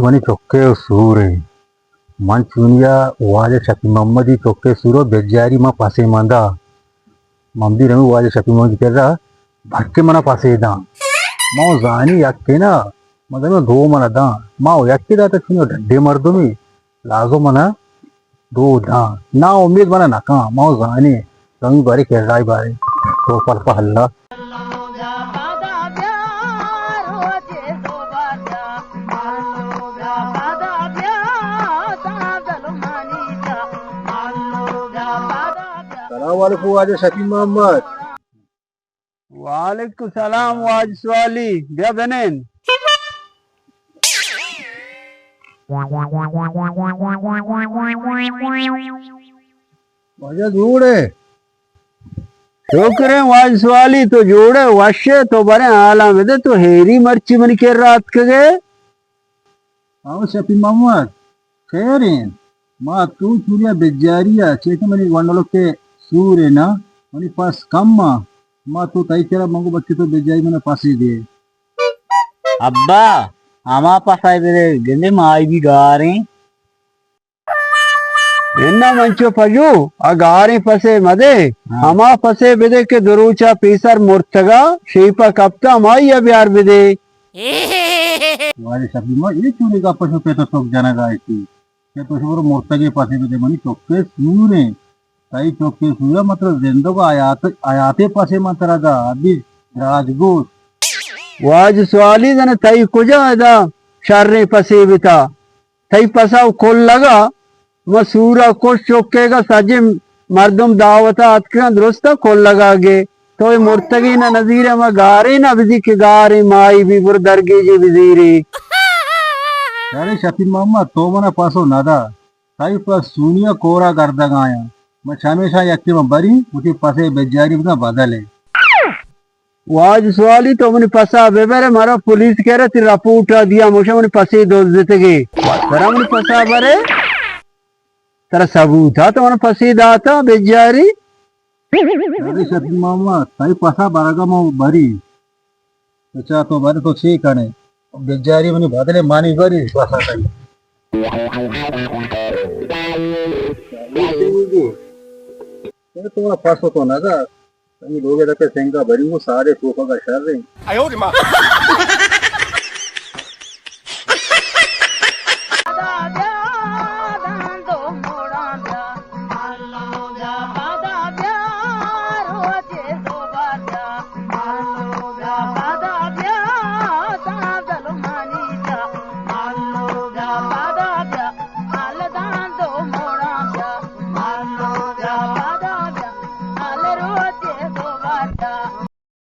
money चौके सूरे मन चुनिया वाले शफी मोहम्मदी चौके सूरो बेजारी मा पासे मंदा मम्दी रमी वाले शफी मोहम्मद कर रहा भटके मना पासे दा माओ जानी यक्के ना मतलब दो मना दा माओ यक्के दा तो चुनियो ढड्डे मर्दो में लाजो मना दो दा ना उम्मीद मना ना का माओ जानी रमी बारे कर रहा बारे तो पल पहला सलामुअलैकुम वाजे शफी मोहम्मद वालेकुम सलाम वाज स्वाली बिया बहन वजह जोड़े छोकरे वाज स्वाली तो जोड़े वशे तो बरे आला में दे तो हेरी मर्ची मन के रात के गए आओ शफी मोहम्मद खैरिन मा तू चुनिया बेजारिया चेक मनी वंडलो के सूरे ना मनी पास कम मा तू तई तेरा मंगो बच्चे तो बेजारी मने पासे दे अब्बा हमा पास बेरे गिंदे माई भी गारे एन्ना मंचो पजू अगारे फसे मदे हमा फसे बिदे के दुरूचा पीसर मुर्तगा शीपा कप्ता माई ब्यार बिदे वाले शफी मा ये चुने का पशु पे तो चौक जाना गाय थी के तो शुरू मुर्तगे पासे दे मनी चौके सूरे तई चौके सूरा मतलब जिंदो का आयाते पासे मंतरा दा अभी राजगोश वाज स्वाली दने तई कुजा दा शर्रे फसे बिता तई पसाव खोल लगा मसूरा कुछ चौकेगा सजे मर्दम दावता अतका दुरुस्ता खोल लगा गे तो ये मुर्तगी ना नजीर में गारे ना बिजी के गारे माई भी बुरदरगे जे वजीरी अरे शफी मोहम्मद तो मना पासो नादा तई पर सुनिया कोरा गर्दा गाया मैं हमेशा यक्के में बरी उठी पासे बेजारी ना बदले वाज सवाली तो मने पसा बेबरे मारा पुलिस कह रहे तेरा उठा दिया मुझे मने पसे दोस्त देते गे तेरा मने पसा बरे तेरा सबूत था तो मने पसे दाता बेजारी अरे शफी मोहम्मद तई पसा बरगा में बरी अच्छा तो बरे तो छी कने बेजारी मनी बदले मानी बरी पसा तई ये तो पासो तो ना दा तई लोगे रखे सेंगा भरी वो सारे सोफा का शर रहे